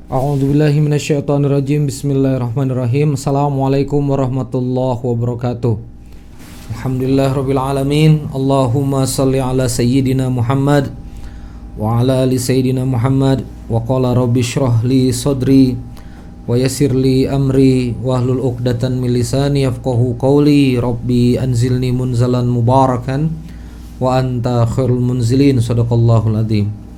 A'udzubillahi minasyaitonirrajim. Bismillahirrahmanirrahim. Assalamualaikum warahmatullahi wabarakatuh. Alhamdulillahirabbil alamin. Allahumma shalli ala sayyidina Muhammad wa ala ali sayyidina Muhammad. Wa qala rabbi shrah li sadri wa yassir li amri wahlul 'uqdatan min lisani yafqahu qawli. Rabbi anzilni munzalan mubarakan wa anta khairul munzilin. Shadaqallahul adzim.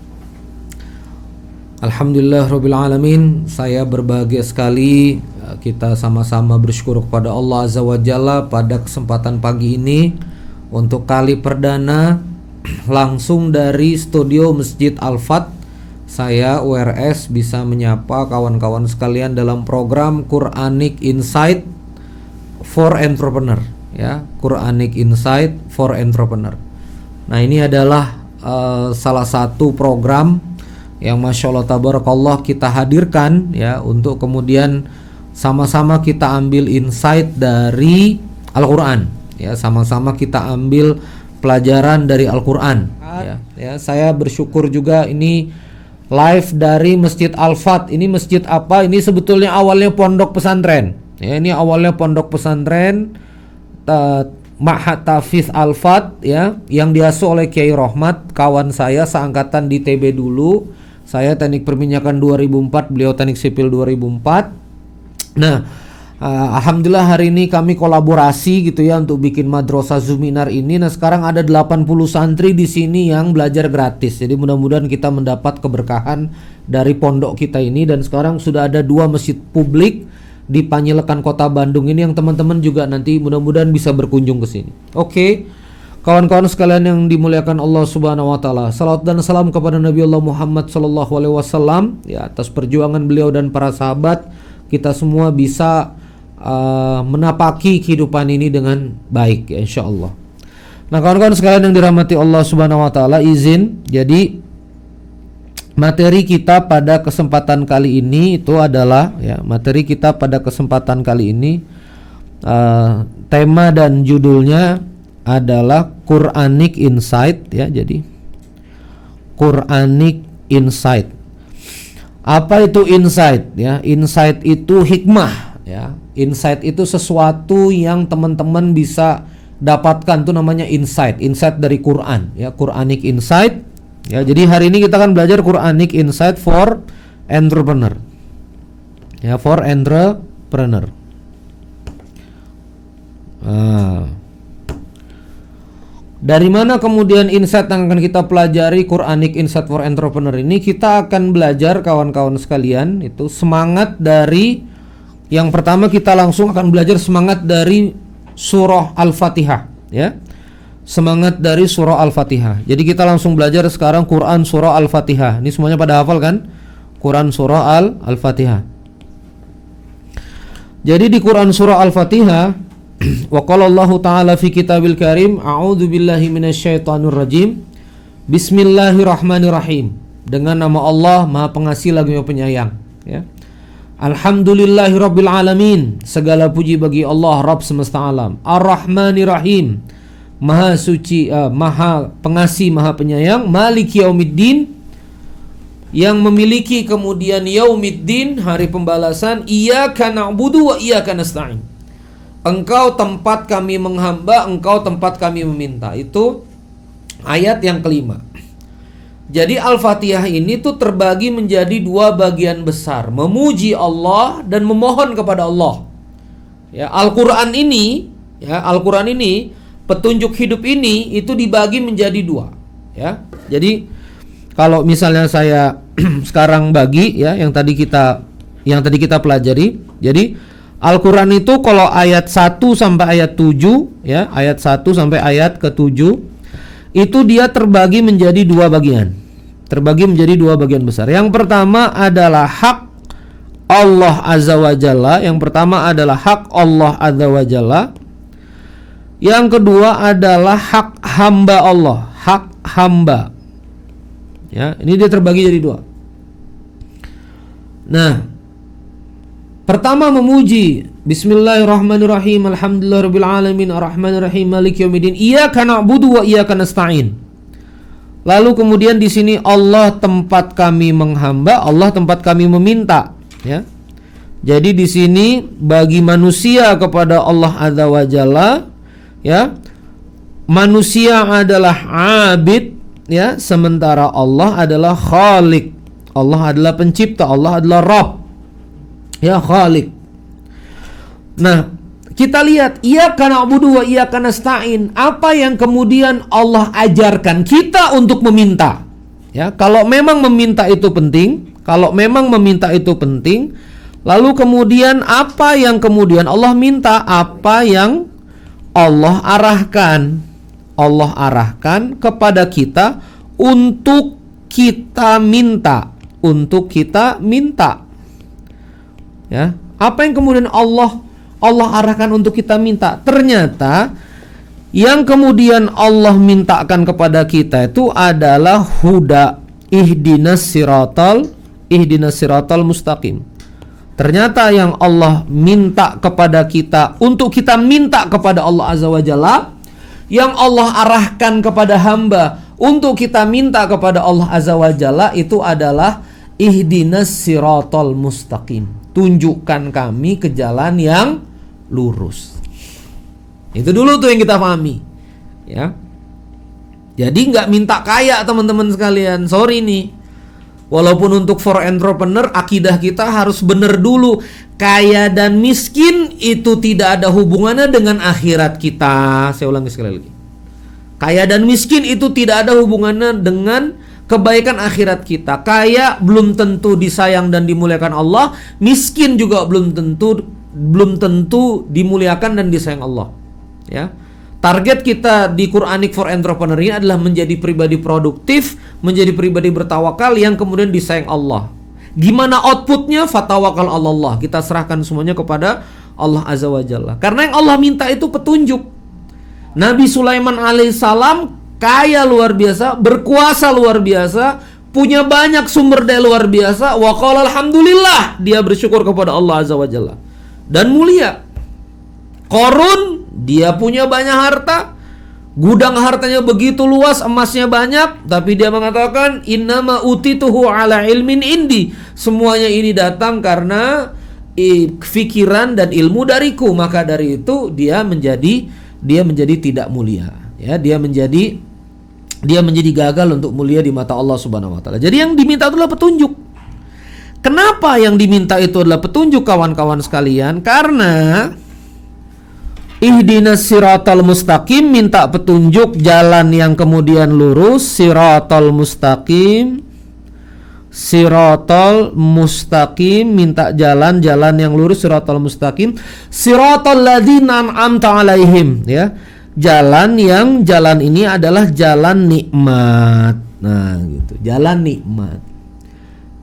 Alhamdulillah Rabbil Alamin. Saya berbahagia sekali kita sama-sama bersyukur kepada Allah Azza wa Jalla pada kesempatan pagi ini untuk kali perdana langsung dari studio Masjid Al-Fat, saya URS bisa menyapa kawan-kawan sekalian dalam program Quranic Insight for Entrepreneur, ya, Quranic Insight for Entrepreneur. Nah, ini adalah salah satu program yang Masya Allah Tabarakallah kita hadirkan, ya, untuk kemudian sama-sama kita ambil insight dari Al-Quran, ya, sama-sama kita ambil pelajaran dari Al-Quran, ya. Saya bersyukur juga ini live dari Masjid Al-Fat. Ini masjid apa? Ini sebetulnya awalnya pondok pesantren, ya, ini awalnya pondok pesantren Ma'had Tahfiz Al-Fat, ya, yang diasuh oleh Kiai Rohmat, kawan saya seangkatan di TB dulu. Saya teknik perminyakan 2004, beliau teknik sipil 2004. Nah, alhamdulillah hari ini kami kolaborasi gitu ya untuk bikin madrasah Zuminar ini. Nah, sekarang ada 80 santri di sini yang belajar gratis. Jadi mudah-mudahan kita mendapat keberkahan dari pondok kita ini. Dan sekarang sudah ada 2 masjid publik di Panjelekan Kota Bandung ini yang teman-teman juga nanti mudah-mudahan bisa berkunjung ke sini. Oke. Kawan-kawan sekalian yang dimuliakan Allah Subhanahu wa taala. Salawat dan salam kepada Nabi Allah Muhammad sallallahu alaihi wasallam, ya, atas perjuangan beliau dan para sahabat. Kita semua bisa menapaki kehidupan ini dengan baik, ya, insyaallah. Nah, kawan-kawan sekalian yang dirahmati Allah Subhanahu wa taala, izin jadi materi kita pada kesempatan kali ini itu adalah, ya, materi kita pada kesempatan kali ini tema dan judulnya adalah Quranic Insight, ya. Jadi Quranic Insight. Apa itu insight, ya? Insight itu hikmah, ya. Insight itu sesuatu yang teman-teman bisa dapatkan, itu namanya insight. Insight dari Quran, ya, Quranic Insight. Ya, jadi hari ini kita akan belajar Quranic Insight for Entrepreneur. Ya, for Entrepreneur. Dari mana kemudian insight yang akan kita pelajari Quranic Insight for Entrepreneur ini? Kita akan belajar, kawan-kawan sekalian, itu semangat dari yang pertama. Kita langsung akan belajar semangat dari surah Al-Fatihah, ya. Semangat dari surah Al-Fatihah. Jadi kita langsung belajar sekarang Quran surah Al-Fatihah. Ini semuanya pada hafal kan? Quran surah Al-Fatihah. Jadi di Quran surah Al-Fatihah, wa qala Allahu ta'ala fi kitabil karim, a'udzu billahi minasyaitonir rajim. Bismillahirrahmanirrahim. Dengan nama Allah Maha Pengasih lagi Maha Penyayang, ya. Alhamdulillahirabbil alamin. Segala puji bagi Allah Rabb semesta alam. Ar-Rahmanirrahim. Maha suci, Maha Pengasih, Maha Penyayang. Maliki yaumiddin. Yang memiliki kemudian yaumiddin, hari pembalasan. Iyyaka na'budu wa iyyaka nasta'in. Engkau tempat kami menghamba, engkau tempat kami meminta. Itu ayat yang kelima. Jadi Al-Fatihah ini tuh terbagi menjadi 2 bagian besar, memuji Allah dan memohon kepada Allah. Ya, Al-Qur'an ini, ya, Al-Qur'an ini, petunjuk hidup ini itu dibagi menjadi 2, ya. Jadi kalau misalnya saya sekarang bagi, ya, yang tadi kita pelajari. Jadi Al-Quran itu kalau ayat 1 sampai ayat 7, ya, ayat 1 sampai ayat ke-7 itu dia terbagi menjadi 2 bagian. Terbagi menjadi 2 bagian besar. Yang pertama adalah hak Allah Azza wa Jalla. Yang pertama adalah hak Allah Azza wa Jalla. Yang kedua adalah hak hamba Allah, hak hamba. Ya, ini dia terbagi jadi 2. Nah, pertama memuji. Bismillahirrahmanirrahim. Alhamdulillahirabbil alamin arrahmanirrahim maliki yaumiddin. Iyyaka na'budu wa iyyaka nasta'in. Lalu kemudian di sini Allah tempat kami menghamba, Allah tempat kami meminta, ya. Jadi di sini bagi manusia kepada Allah Azza wa Jalla, ya. Manusia adalah abid, ya, sementara Allah adalah khalik. Allah adalah pencipta, Allah adalah Rabb. Ya, khalik. Nah, kita lihat iyyaka na'budu wa iyyaka nasta'in. Apa yang kemudian Allah ajarkan kita untuk meminta? Ya, kalau memang meminta itu penting, lalu kemudian apa yang kemudian Allah minta? Apa yang Allah arahkan? Allah arahkan kepada kita untuk kita minta, Ya, apa yang kemudian Allah arahkan untuk kita minta? Ternyata yang kemudian Allah mintakan kepada kita itu adalah huda, ihdinas siratal mustaqim. Ternyata yang Allah minta kepada kita untuk kita minta kepada Allah Azza wa Jalla, yang Allah arahkan kepada hamba untuk kita minta kepada Allah Azza wa Jalla itu adalah ihdinas siratal mustaqim. Tunjukkan kami ke jalan yang lurus. Itu dulu tuh yang kita pahami, ya. Jadi nggak minta kaya teman-teman sekalian. Sorry nih. Walaupun untuk for entrepreneur akidah kita harus benar dulu. Kaya dan miskin itu tidak ada hubungannya dengan akhirat kita. Saya ulangi sekali lagi. Kaya dan miskin itu tidak ada hubungannya dengan kebaikan akhirat kita. Kaya belum tentu disayang dan dimuliakan Allah. Miskin juga belum tentu dimuliakan dan disayang Allah. Ya. Target kita di Quranic for Entrepreneur ini adalah menjadi pribadi produktif, menjadi pribadi bertawakal yang kemudian disayang Allah. Gimana outputnya? Fatawakal Allah. Kita serahkan semuanya kepada Allah Azza wa Jalla. Karena yang Allah minta itu petunjuk. Nabi Sulaiman alaihissalam kaya luar biasa, berkuasa luar biasa, punya banyak sumber daya luar biasa. Wa qala alhamdulillah, dia bersyukur kepada Allah Azza wa Jalla dan mulia. Qarun, dia punya banyak harta, gudang hartanya begitu luas, emasnya banyak, tapi dia mengatakan innama utituhu ala ilmin indi. Semuanya ini datang karena pikiran dan ilmu dariku. Maka dari itu dia menjadi tidak mulia. Ya, dia menjadi gagal untuk mulia di mata Allah Subhanahu wa taala. Jadi yang diminta itu adalah petunjuk. Kenapa yang diminta itu adalah petunjuk, kawan-kawan sekalian? Karena ihdinas siratal mustaqim, minta petunjuk jalan yang kemudian lurus. Siratal mustaqim, minta jalan yang lurus. Siratal mustaqim, siratal ladzina an'amta alaihim, ya. Jalan ini adalah jalan nikmat. Nah, gitu. Jalan nikmat.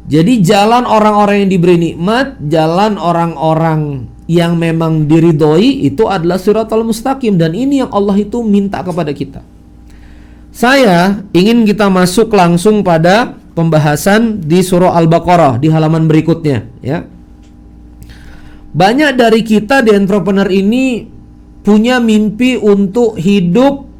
Jadi jalan orang-orang yang diberi nikmat, jalan orang-orang yang memang diridhoi itu adalah siratal mustaqim, dan ini yang Allah itu minta kepada kita. Saya ingin kita masuk langsung pada pembahasan di surah Al-Baqarah di halaman berikutnya, ya. Banyak dari kita di entrepreneur ini punya mimpi untuk hidup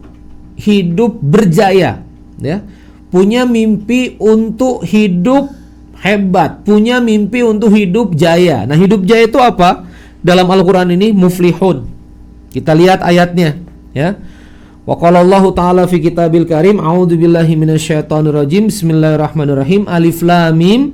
berjaya, ya. Punya mimpi untuk hidup hebat, punya mimpi untuk hidup jaya. Nah, hidup jaya itu apa? Dalam Al-Quran ini muflihun. Kita lihat ayatnya, ya. Wa qala Allahu ta'ala fi kitabil karim, a'udzu billahi minasyaitonir rajim. Bismillahirrahmanirrahim. Alif lam mim.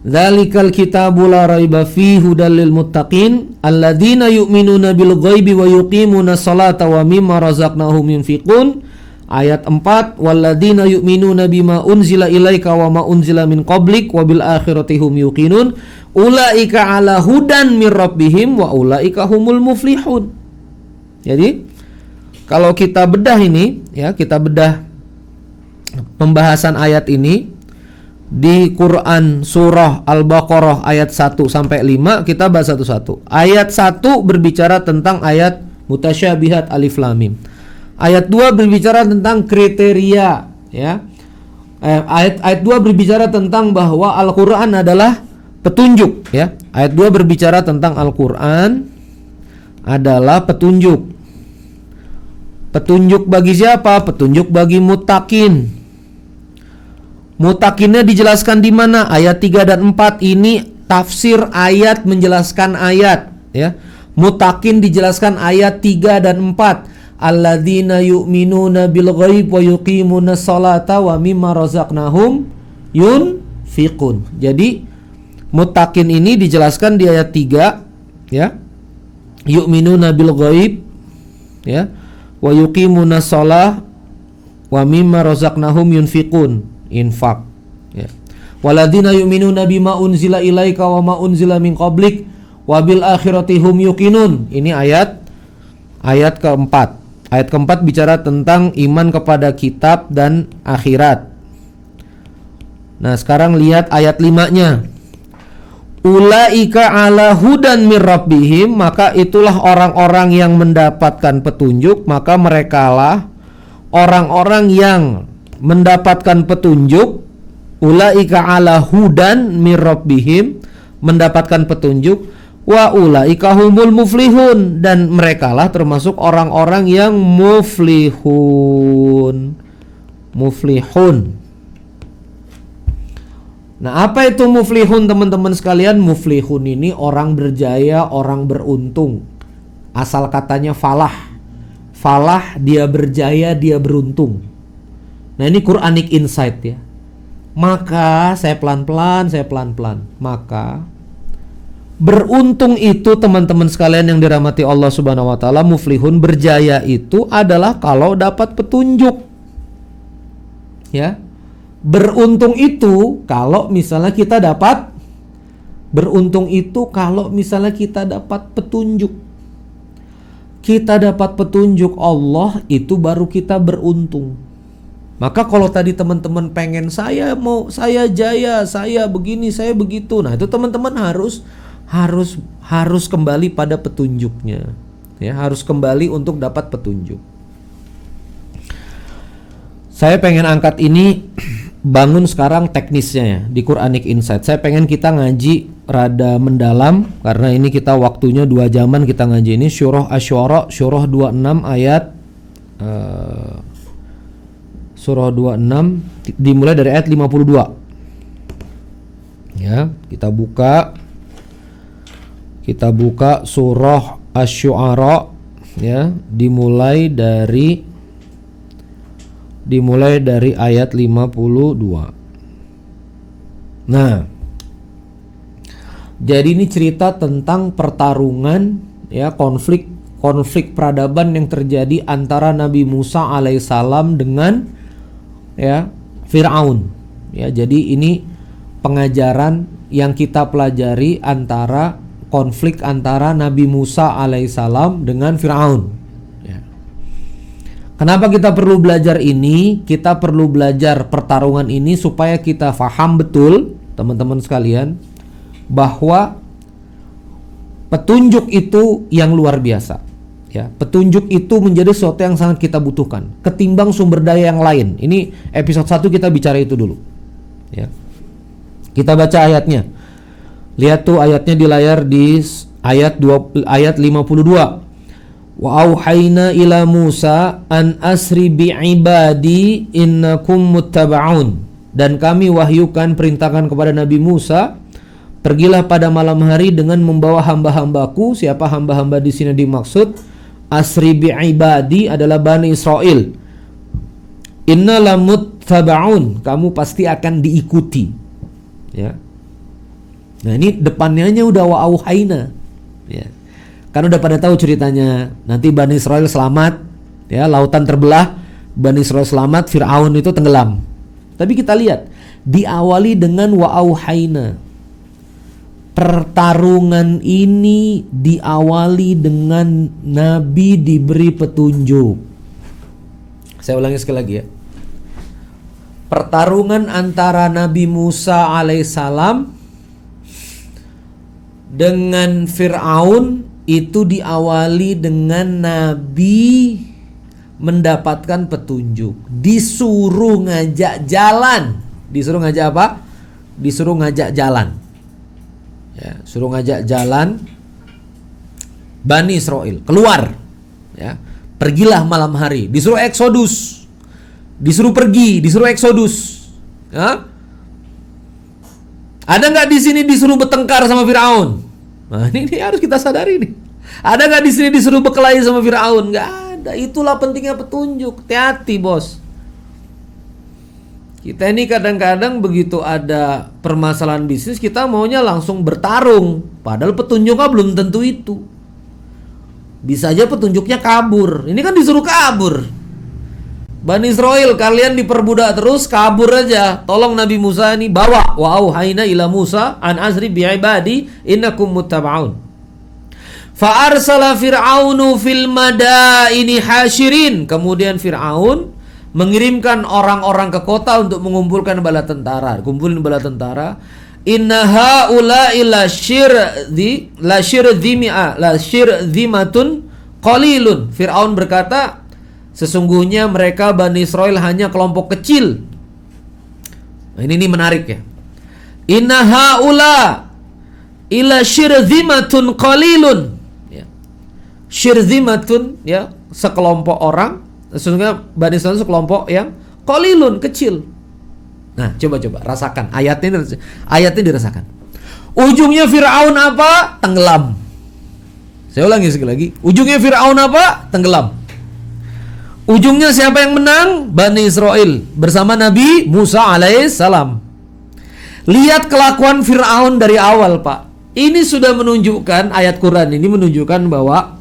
Dzalikal kitabu la raiba fihi hudal lil muttaqin alladzina yu'minuna bil ghaibi wa yuqimuna sholata wa mimma razaqnahum yunfiqun. Ayat 4, walladzina yu'minuna bima unzila ilaika wa ma unzila min qablik wa bil akhirati hum yuqinun ulaika ala hudan mir rabbihim wa ulaika humul muflihun. Jadi kalau kita bedah ini, ya, kita bedah pembahasan ayat ini di Quran surah Al-Baqarah ayat 1 sampai 5, kita bahas satu-satu. Ayat 1 berbicara tentang ayat mutasyabihat alif lam mim. Ayat 2 berbicara tentang kriteria, ya. Ayat 2 berbicara tentang bahwa Al-Qur'an adalah petunjuk, ya. Ayat 2 berbicara tentang Al-Qur'an adalah petunjuk. Petunjuk bagi siapa? Petunjuk bagi muttaqin. Muttaqinnya dijelaskan di mana? Ayat 3 dan 4 ini tafsir ayat menjelaskan ayat, ya. Muttaqin dijelaskan ayat 3 dan 4. Alladzina yu'minuna bil ghaib wa yuqimuna sholata wa mimma razaqnahum yunfiqun. Jadi muttaqin ini dijelaskan di ayat 3, ya. Yu'minuna bil ghaib, ya, wa yuqimuna shalah wa mimma razaqnahum yunfiqun, infak, ya. Walladzina yu'minuna bima unzila ilaika wa ma unzila min qablik wa bil akhirati hum yuqinun. Ini ayat keempat. Ayat keempat bicara tentang iman kepada kitab dan akhirat. Nah, sekarang lihat ayat 5-nya. Ulaika ala hudan mir rabbihim, maka itulah orang-orang yang mendapatkan petunjuk, maka merekalah orang-orang yang mendapatkan petunjuk. Ulaika ala hudan mir rabbihim, mendapatkan petunjuk. Wa ulaika humul muflihun, dan merekalah termasuk orang-orang yang muflihun. Nah, apa itu muflihun, teman-teman sekalian? Muflihun ini orang berjaya, orang beruntung. Asal katanya falah. Falah, dia berjaya, dia beruntung. Nah, ini Quranic insight, ya. Maka saya pelan-pelan. Maka beruntung itu, teman-teman sekalian yang dirahmati Allah Subhanahu wa taala, muflihun, berjaya itu adalah kalau dapat petunjuk. Ya. Beruntung itu kalau misalnya kita dapat petunjuk. Kita dapat petunjuk Allah, itu baru kita beruntung. Maka kalau tadi teman-teman pengen saya jaya, saya begini, saya begitu. Nah, itu teman-teman harus kembali pada petunjuknya. Ya, harus kembali untuk dapat petunjuk. Saya pengen angkat ini, bangun sekarang teknisnya ya, di Quranic Insight. Saya pengen kita ngaji rada mendalam, karena ini kita waktunya 2 jaman kita ngaji ini. Surah Asy-Syu'ara, surah 26 ayat surah 26 dimulai dari ayat 52. Ya, kita buka surah Asy-Syu'ara, ya, dimulai dari ayat 52. Nah, jadi ini cerita tentang pertarungan, ya, konflik peradaban yang terjadi antara Nabi Musa alaihissalam dengan, ya, Fir'aun. Ya, jadi ini pengajaran yang kita pelajari antara konflik antara Nabi Musa alaihissalam dengan Fir'aun. Kenapa kita perlu belajar ini? Kita perlu belajar pertarungan ini supaya kita faham betul, teman-teman sekalian, bahwa petunjuk itu yang luar biasa. Ya, petunjuk itu menjadi sesuatu yang sangat kita butuhkan ketimbang sumber daya yang lain. Ini episode 1 kita bicara itu dulu. Ya. Kita baca ayatnya. Lihat tuh ayatnya di layar, di ayat 52. Wa auhayna ila Musa an asri bi ibadi innakum muttaba'un. Dan kami wahyukan, perintahkan kepada Nabi Musa, pergilah pada malam hari dengan membawa hamba-hambaku. Siapa hamba-hamba di sini dimaksud? Asri bi ibadi adalah Bani Israel. Inna lamuttaba'un, kamu pasti akan diikuti. Ya. Nah, ini depannya udah wa auhayna. Ya. Kan udah pada tahu ceritanya. Nanti Bani Israel selamat, ya, lautan terbelah, Bani Israel selamat, Fir'aun itu tenggelam. Tapi kita lihat, diawali dengan wa auhayna. Pertarungan ini diawali dengan Nabi diberi petunjuk. Saya ulangi sekali lagi, ya. Pertarungan antara Nabi Musa alaihissalam dengan Fir'aun itu diawali dengan Nabi mendapatkan petunjuk, disuruh ngajak jalan. Disuruh ngajak apa? Disuruh ngajak jalan. Ya, suruh ngajak jalan Bani Israel keluar. Ya, Pergilah malam hari. Disuruh eksodus. Disuruh pergi, disuruh eksodus. Ya? Ada nggak di sini disuruh bertengkar sama Firaun? Nah, ini harus kita sadari nih. Ada nggak di sini disuruh berkelahi sama Firaun? Nggak ada. Itulah pentingnya petunjuk. Hati-hati, bos. Kita ini kadang-kadang begitu ada permasalahan bisnis, kita maunya langsung bertarung. Padahal petunjuknya belum tentu itu. Bisa aja petunjuknya kabur. Ini kan disuruh kabur. Bani Israel, kalian diperbudak terus, kabur aja. Tolong Nabi Musa ini bawa. Wa auhayna ila Musa an azri bi'ibadi innakum muttaba'un. Fa arsala fir'aunu fil madaini hasyirin. Kemudian Fir'aun mengirimkan orang-orang ke kota untuk mengumpulkan bala tentara. Kumpulin bala tentara. Inna haula'i lasyirzimatun qalilun. Fir'aun berkata, sesungguhnya mereka Bani Israel hanya kelompok kecil. Nah, ini menarik ya. Inna haula ila syirzimatun qalilun. Ya. Syirzimatun ya, sekelompok orang. Sesungguhnya Bani Israel sekelompok yang qalilun, kecil. Nah, coba rasakan ayatnya dirasakan. Ujungnya Fir'aun apa? Tenggelam. Saya ulangi sekali lagi. Ujungnya Fir'aun apa? Tenggelam. Ujungnya siapa yang menang? Bani Israel bersama Nabi Musa alaihissalam. Lihat kelakuan Fir'aun dari awal, Pak. Ini sudah menunjukkan, ayat Quran ini menunjukkan bahwa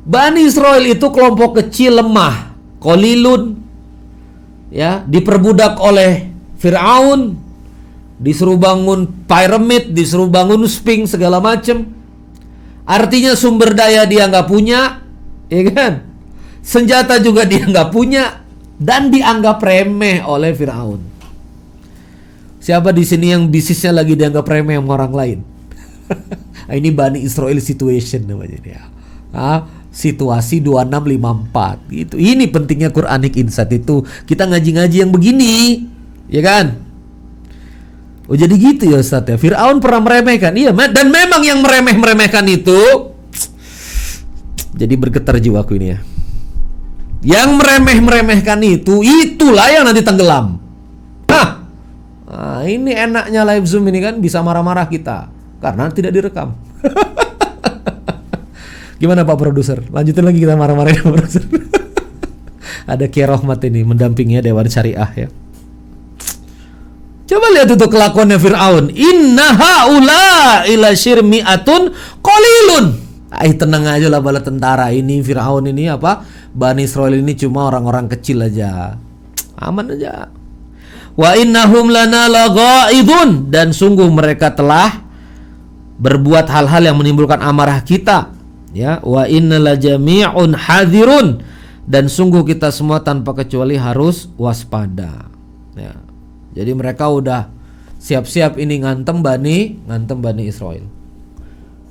Bani Israel itu kelompok kecil lemah, qalilun, ya, diperbudak oleh Fir'aun, disuruh bangun piramid, disuruh bangun sphinx segala macam. Artinya sumber daya dia nggak punya, ya kan? Senjata juga dia nggak punya, dan dianggap remeh oleh Fir'aun. Siapa di sini yang bisnisnya lagi dianggap remeh sama orang lain? Ini Bani Israel situation namanya dia. Situasi 2654 gitu. Ini pentingnya Quranic Insight itu. Kita ngaji-ngaji yang begini, ya kan? Oh, jadi gitu ya Ustaz ya. Fir'aun pernah meremehkan. Iya, dan memang yang meremehkan itu jadi bergetar jiwaku ini ya. Yang meremehkan itu, itulah yang nanti tenggelam. Nah, ini enaknya live Zoom ini kan, bisa marah-marah kita karena tidak direkam. Gimana Pak Produser? Lanjutin lagi kita marah-marahin Pak Produser. Ada Kiai Rahmat ini mendampinginya Dewan Syariah ya. Coba lihat itu kelakuannya Fir'aun. Inna haula ila syirmi'atun qalilun. Tenang aja lah bala tentara ini. Fir'aun ini apa? Bani Israel ini cuma orang-orang kecil aja. Aman aja. Wa innahum lana laghaidun. Dan sungguh mereka telah berbuat hal-hal yang menimbulkan amarah kita. Ya, wa innala jami'un hadirun, dan sungguh kita semua tanpa kecuali harus waspada. Ya. Jadi mereka udah siap-siap ini ngantem Bani Israel.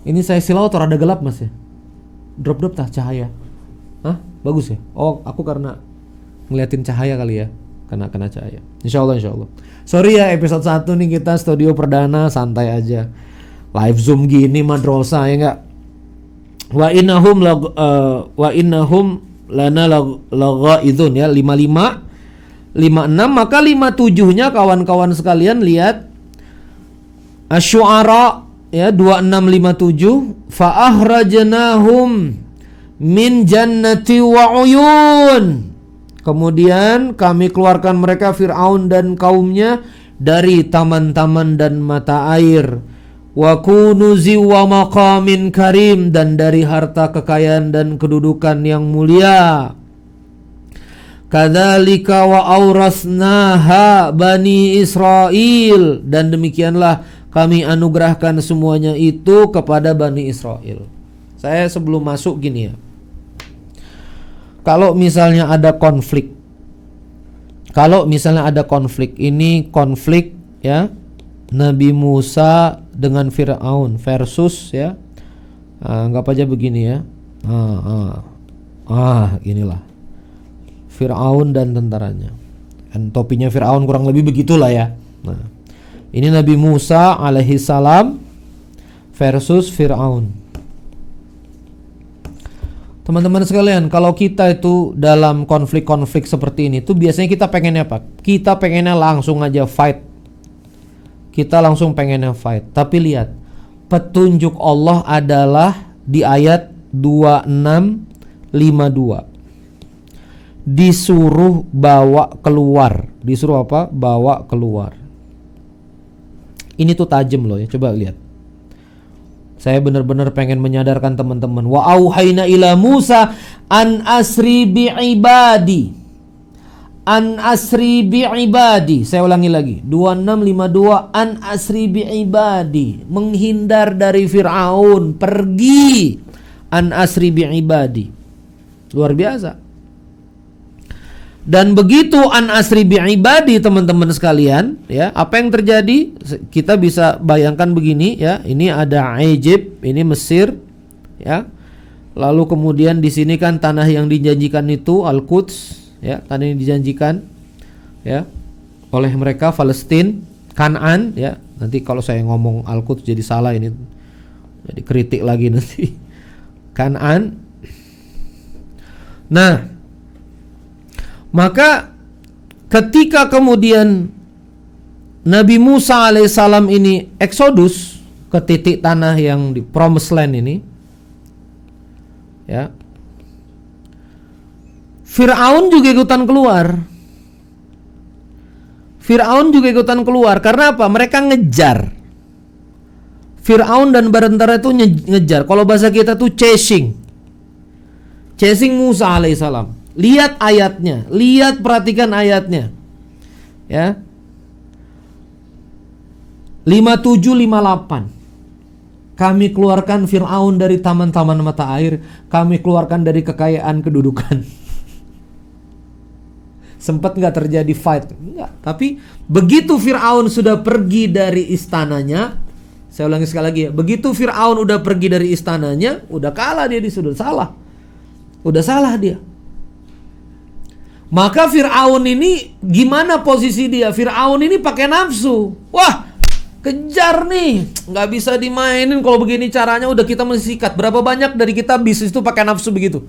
Ini saya silau atau rada gelap Mas ya? Drop tah cahaya. Hah? Bagus ya? Oh, aku karena ngeliatin cahaya kali ya. Kena cahaya. Insyaallah. Sorry ya, episode 1 nih kita studio perdana, santai aja. Live Zoom gini madrasah ya enggak? Wa innahum lana laghaidun ya, 55 56, maka 57-nya kawan-kawan sekalian lihat Asy-Syu'ara ya 2657, fa akhrajnahum min jannati wa uyun. Kemudian kami keluarkan mereka Fir'aun dan kaumnya dari taman-taman dan mata air. Wa kunuzi wa maqamin karim, dan dari harta kekayaan dan kedudukan yang mulia. Kadzalika wa aurasnaha Bani Israel, dan demikianlah kami anugerahkan semuanya itu kepada Bani Israel. Saya sebelum masuk gini ya. Kalau misalnya ada konflik, ini konflik ya, Nabi Musa dengan Fir'aun versus ya, anggap aja begini ya, inilah Fir'aun dan tentaranya. Dan topinya Fir'aun kurang lebih begitulah ya. Nah, ini Nabi Musa alaihissalam versus Fir'aun. Teman-teman sekalian, kalau kita itu dalam konflik-konflik seperti ini tuh biasanya kita pengennya apa? Kita pengennya langsung aja fight. Kita langsung pengennya fight. Tapi lihat, petunjuk Allah adalah di ayat 2652. Disuruh bawa keluar. Disuruh apa? Bawa keluar. Ini tuh tajam loh ya, coba lihat. Saya benar-benar pengen menyadarkan teman-teman. Wa auhayna ila Musa an asri bi ibadi. An asri bi ibadi. Saya ulangi lagi. 2652 an asri bi ibadi. Menghindar dari Fir'aun, pergi. An asri bi ibadi. Luar biasa. Dan begitu an asri bi ibadi, teman-teman sekalian, ya, apa yang terjadi? Kita bisa bayangkan begini ya, ini ada Egypt, ini Mesir, ya. Lalu kemudian di sini kan tanah yang dijanjikan itu Al-Quds, ya, tanah yang dijanjikan ya oleh mereka, Palestina, Kanaan, ya. Nanti kalau saya ngomong Al-Quds jadi salah ini. Jadi kritik lagi nanti. Kanaan. Nah, maka ketika kemudian Nabi Musa alaihissalam ini eksodus ke titik tanah yang di Promised Land ini, ya, Fir'aun juga ikutan keluar. Fir'aun juga ikutan keluar. Karena apa? Mereka ngejar. Fir'aun dan barantara itu ngejar. Kalau bahasa kita tuh chasing. Chasing Musa alaihissalam. Lihat ayatnya, perhatikan ayatnya. Ya. 5758. Kami keluarkan Fir'aun dari taman-taman mata air, kami keluarkan dari kekayaan kedudukan. Sempat nggak terjadi fight? Enggak. Tapi begitu Fir'aun sudah pergi dari istananya, saya ulangi sekali lagi ya, begitu Fir'aun udah pergi dari istananya, udah kalah dia, sudah salah. Udah salah dia. Maka Fir'aun ini gimana posisi dia? Fir'aun ini pakai nafsu. Wah, kejar nih, nggak bisa dimainin kalau begini caranya. Udah kita mesti sikat. Berapa banyak dari kita bisnis itu pakai nafsu begitu?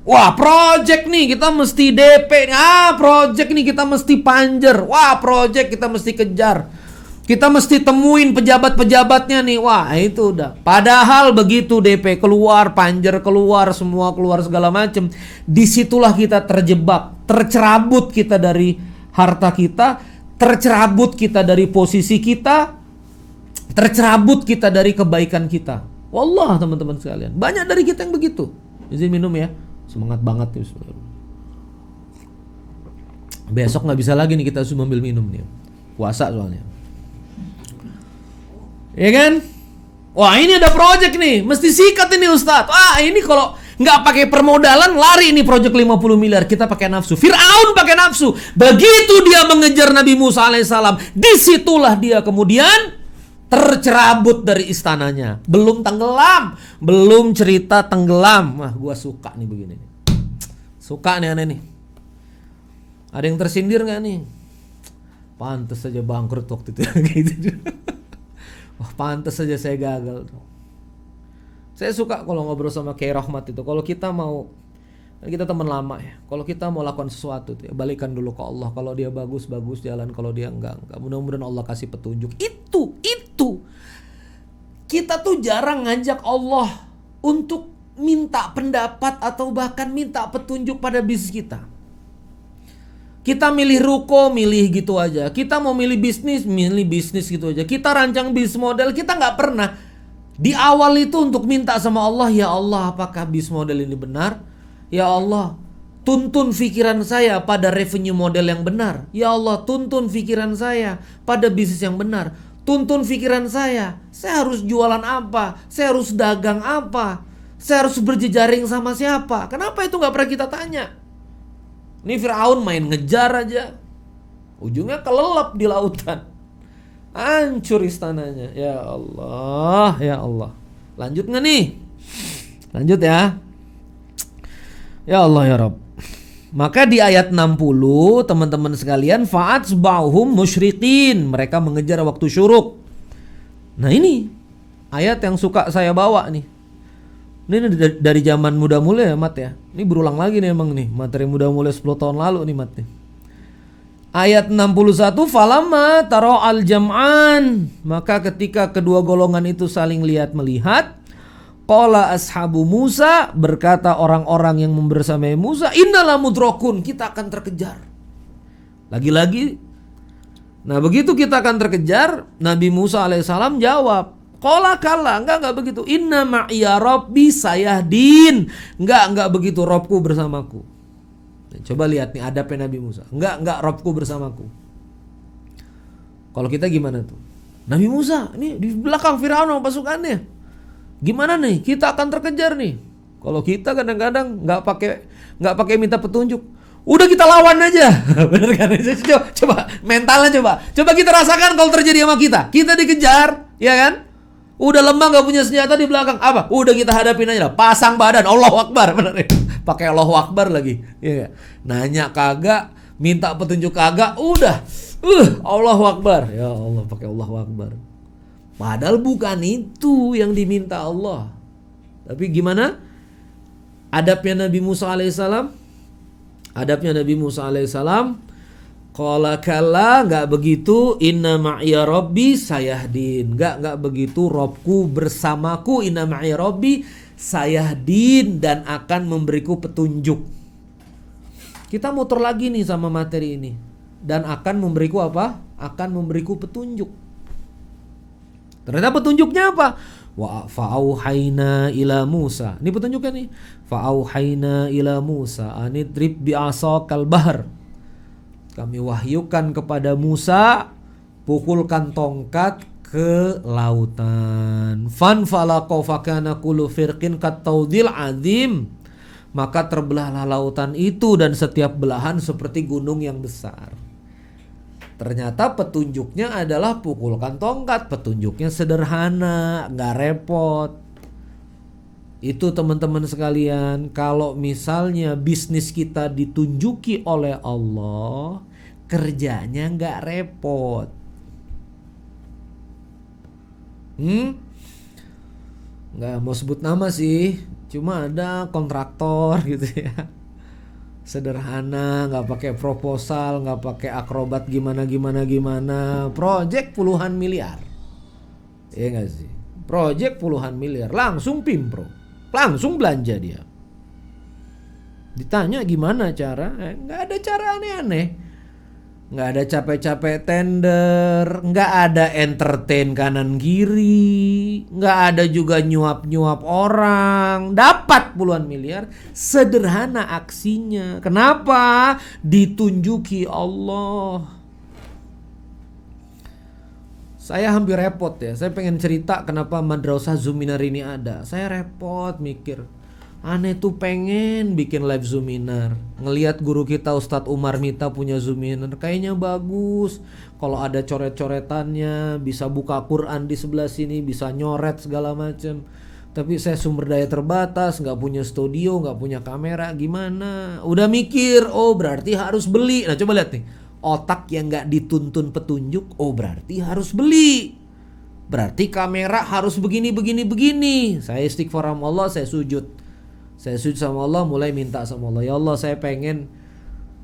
Wah, project nih kita mesti DP. Project nih kita mesti panjer. Wah, project kita mesti kejar. Kita mesti temuin pejabat-pejabatnya nih. Wah, itu udah. Padahal begitu DP keluar, panjer keluar, semua keluar segala macam. Disitulah kita terjebak, tercerabut kita dari harta kita, tercerabut kita dari posisi kita, tercerabut kita dari kebaikan kita. Wallah, teman-teman sekalian, banyak dari kita yang begitu. Izin minum ya. Semangat banget nih. Besok nggak bisa lagi nih kita sambil minum nih. Puasa soalnya. Ya kan? Wah, ini ada project nih, mesti sikat ini Ustadz. Ini kalau nggak pakai permodalan lari ini project 50 miliar. Kita pakai nafsu. Fir'aun pakai nafsu. Begitu dia mengejar Nabi Musa alaihissalam, disitulah dia kemudian tercerabut dari istananya. Belum tenggelam, belum cerita tenggelam. Gua suka nih begini. Suka nih aneh nih. Ada yang tersindir nggak nih? Pantes saja bangkrut waktu itu. Gitu. Wah, pantas saja saya gagal. Saya suka kalau ngobrol sama Kiai Rahmat itu. Kalau kita mau, kita teman lama ya. Kalau kita mau lakukan sesuatu tuh, ya, balikan dulu ke Allah. Kalau dia bagus jalan. Kalau dia enggak. Mudah-mudahan Allah kasih petunjuk. Itu. Kita tuh jarang ngajak Allah untuk minta pendapat atau bahkan minta petunjuk pada bisnis kita. Kita milih ruko, milih gitu aja. Kita mau milih bisnis gitu aja. Kita rancang bisnis model, kita nggak pernah di awal itu untuk minta sama Allah, ya Allah, apakah bisnis model ini benar? Ya Allah, tuntun pikiran saya pada revenue model yang benar. Ya Allah, tuntun pikiran saya pada bisnis yang benar. Tuntun pikiran saya harus jualan apa? Saya harus dagang apa? Saya harus berjejaring sama siapa? Kenapa itu nggak pernah kita tanya? Ini Fir'aun main ngejar aja, ujungnya kelelap di lautan, hancur istananya. Ya Allah, ya Allah. Lanjut nggak nih? Lanjut ya. Ya Allah ya Rabb. Maka di ayat 60, teman-teman sekalian, fa'atsba'hum musyriqin, mereka mengejar waktu syuruk. Nah ini ayat yang suka saya bawa nih. Ini dari zaman Muda Mulia ya Mat ya. Ini berulang lagi nih emang nih. Materi Muda Mulia 10 tahun lalu nih Mat nih. Ayat 61, falamma taro al-jam'an, maka ketika kedua golongan itu saling lihat melihat, qala ashabu Musa, berkata orang-orang yang membersamai Musa, innalah mudrakun, kita akan terkejar. Lagi-lagi, nah begitu kita akan terkejar, Nabi Musa alaihissalam jawab, qala kalla, enggak begitu, inna ma'iya rabbi sayahdin, enggak begitu, Robku bersamaku. Coba lihat nih adabnya Nabi Musa. Enggak Robku bersamaku. Kalau kita gimana tuh? Nabi Musa, ini di belakang Firaun sama pasukannya. Gimana nih? Kita akan terkejar nih. Kalau kita kadang-kadang enggak pakai minta petunjuk. Udah kita lawan aja. Bener kan? Coba mentalnya coba kita rasakan kalau terjadi sama kita. Kita dikejar, ya kan? Udah lemah gak punya senjata di belakang. Apa? Udah kita hadapin aja lah. Pasang badan. Allahu Akbar. Bener ya? Pakai Allahu Akbar lagi. Ya, nanya kagak. Minta petunjuk kagak. Udah. Allahu Akbar. Ya Allah pakai Allahu Akbar. Padahal bukan itu yang diminta Allah. Tapi gimana? Adabnya Nabi Musa alaihissalam. Qala kalla, enggak begitu, inna ma'iya rabbi sayahdin. Enggak begitu, Robku bersamaku, inna ma'iya rabbi sayahdin, dan akan memberiku petunjuk. Kita muter lagi nih sama materi ini. Dan akan memberiku apa? Akan memberiku petunjuk. Ternyata petunjuknya apa? Wa fa'auhayna ila Musa. Ini petunjuknya nih. Fa'auhayna ila Musa anidrib bi'asakal bahr. Kami wahyukan kepada Musa, pukulkan tongkat ke lautan. Fanfalaqa fakana kullu firqin kattaudil azim. Maka terbelahlah lautan itu dan setiap belahan seperti gunung yang besar. Ternyata petunjuknya adalah pukulkan tongkat. Petunjuknya sederhana, nggak repot. Itu teman-teman sekalian, kalau misalnya bisnis kita ditunjuki oleh Allah, kerjanya nggak repot. Nggak mau sebut nama sih, cuma ada kontraktor gitu ya. Sederhana, nggak pakai proposal, nggak pakai akrobat gimana, project puluhan miliar. Iya nggak sih? Project puluhan miliar, langsung pimpro. Langsung belanja dia. Ditanya gimana cara? Nggak ada cara aneh-aneh. Nggak ada capek-capek tender. Nggak ada entertain kanan kiri. Nggak ada juga nyuap-nyuap orang. Dapat puluhan miliar. Sederhana aksinya. Kenapa? Ditunjuki Allah. Saya hampir repot ya. Saya pengen cerita kenapa Madrasah Zuminar ini ada. Saya repot mikir. Aneh tuh pengen bikin live Zuminar. Ngelihat guru kita Ustadz Umar Mita punya Zuminar. Kayaknya bagus. Kalau ada coret-coretannya. Bisa buka Quran di sebelah sini. Bisa nyoret segala macam. Tapi saya sumber daya terbatas. Gak punya studio. Gak punya kamera. Gimana? Udah mikir. Oh berarti harus beli. Nah coba lihat nih. Otak yang gak dituntun petunjuk, oh berarti harus beli. Berarti kamera harus begini. Saya istighfar sama Allah, saya sujud sama Allah, mulai minta sama Allah. Ya Allah, saya pengen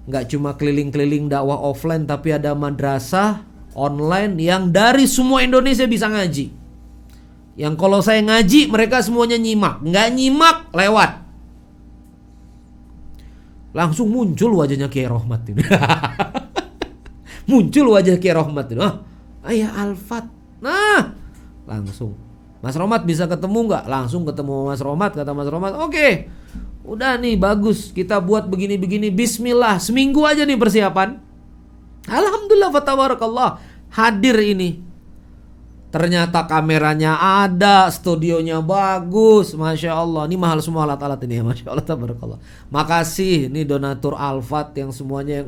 gak cuma keliling-keliling dakwah offline, tapi ada madrasah online yang dari semua Indonesia bisa ngaji. Yang kalau saya ngaji, mereka semuanya nyimak. Gak nyimak, lewat. Langsung muncul wajahnya Kiai Rohmat ini. Muncul wajah Kiai Rohmat itu. Ayah Alfat. Nah, langsung. Mas Rohmat bisa ketemu nggak? Langsung ketemu Mas Rohmat. Kata Mas Rohmat, oke. Udah nih bagus. Kita buat begini. Bismillah. Seminggu aja nih persiapan. Alhamdulillah fatabarakallah. Hadir ini. Ternyata kameranya ada. Studionya bagus. Masya Allah. Ini mahal semua alat-alat ini ya. Masya Allah tabarakallah. Makasih. Ini donatur Alfat yang semuanya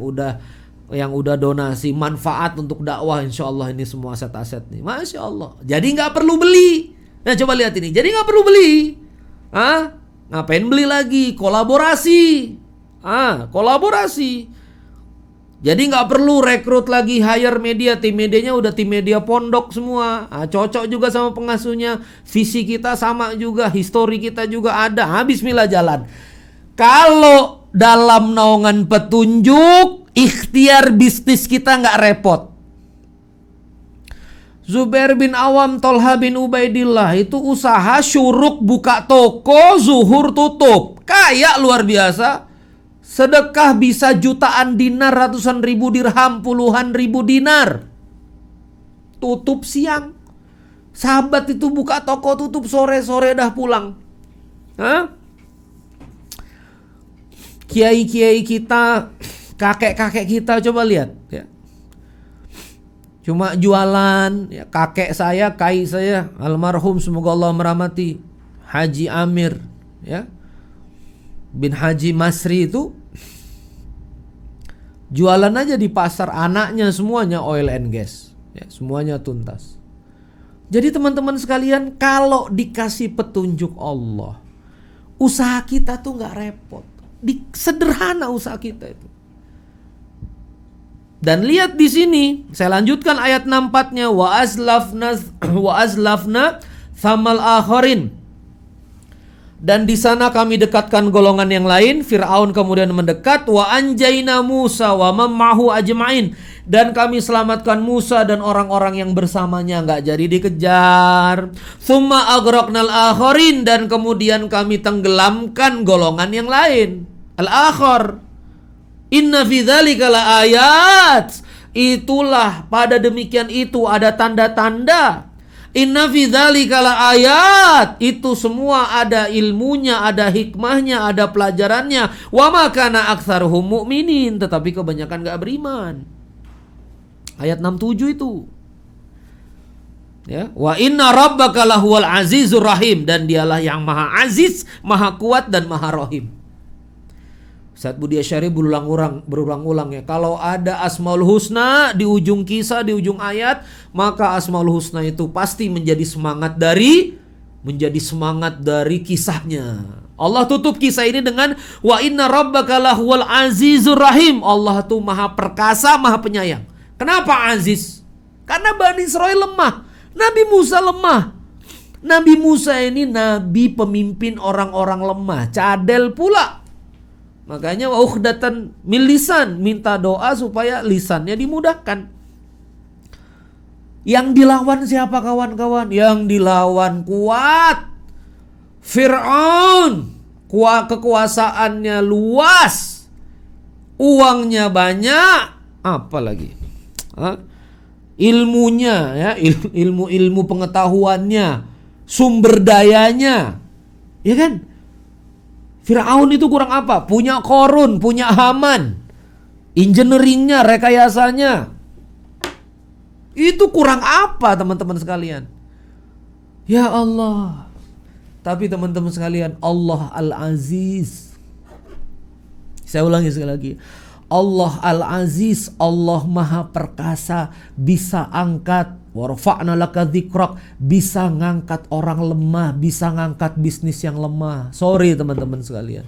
yang udah donasi manfaat untuk dakwah, insya Allah ini semua aset-aset nih, masya Allah. Jadi nggak perlu beli. Nah coba lihat ini, jadi nggak perlu beli. Ngapain beli lagi? Kolaborasi. Kolaborasi. Jadi nggak perlu rekrut lagi, hire media. Tim medianya udah tim media pondok semua. Cocok juga sama pengasuhnya. Visi kita sama juga, histori kita juga ada. Bismillah jalan. Kalau dalam naungan petunjuk, ikhtiar bisnis kita nggak repot. Zubair bin Awam, Tolha bin Ubaidillah itu usaha syuruk buka toko, zuhur tutup. Kaya luar biasa. Sedekah bisa jutaan dinar, ratusan ribu dirham, puluhan ribu dinar. Tutup siang. Sahabat itu buka toko tutup sore-sore dah pulang. Kiai-kiai kita, kakek-kakek kita coba lihat ya. Cuma jualan ya. Kakek saya, kai saya almarhum, semoga Allah merahmati, Haji Amir ya bin Haji Masri itu jualan aja di pasar, anaknya semuanya oil and gas ya, semuanya tuntas. Jadi teman-teman sekalian, kalau dikasih petunjuk Allah, usaha kita tuh gak repot. Sederhana usaha kita itu. Dan lihat di sini, saya lanjutkan ayat 64-nya, wa azlafna thamal akharin. Dan di sana kami dekatkan golongan yang lain. Fir'aun kemudian mendekat. Wa anjayna Musa wa mammahu ajma'in. Dan kami selamatkan Musa dan orang-orang yang bersamanya, nggak jadi dikejar. Tsumma aghraqnal akharin. Dan kemudian kami tenggelamkan golongan yang lain. Al-akhar. Inna fi dzalika laayat. Itulah, pada demikian itu ada tanda-tanda. Inna fi dzalika laayat. Itu semua ada ilmunya, ada hikmahnya, ada pelajarannya. Wa ma kana aktsaruhum mu'minin. Tetapi kebanyakan gak beriman. Ayat 67 itu. Ya, wa inna rabbaka lahuwal azizur rahim. Dan dialah yang maha aziz, maha kuat dan maha rahim. Ustaz Budi Asyari berulang-ulang ya. Kalau ada Asmaul Husna di ujung kisah, di ujung ayat, maka Asmaul Husna itu pasti menjadi semangat dari kisahnya. Allah tutup kisah ini dengan wa inna rabbaka lahuwal azizur rahim. Allah tuh maha perkasa, maha penyayang. Kenapa aziz? Karena Bani Israil lemah. Nabi Musa lemah. Nabi Musa ini nabi pemimpin orang-orang lemah, cadel pula. Makanya wa ukhdatan min lisan, minta doa supaya lisannya dimudahkan. Yang dilawan siapa kawan-kawan? Yang dilawan kuat. Fir'aun. Kekuasaannya luas. Uangnya banyak. Apa lagi? Ilmunya ya, ilmu pengetahuannya, sumber dayanya. Ya kan? Fir'aun itu kurang apa? Punya Korun, punya Haman. Engineeringnya, rekayasanya. Itu kurang apa teman-teman sekalian? Ya Allah. Tapi teman-teman sekalian, Allah Al-Aziz. Saya ulangi sekali lagi. Allah Al-Aziz, Allah Maha Perkasa, bisa angkat. Warfa'na laka dzikrak, bisa ngangkat orang lemah, bisa ngangkat bisnis yang lemah. Sorry teman-teman sekalian.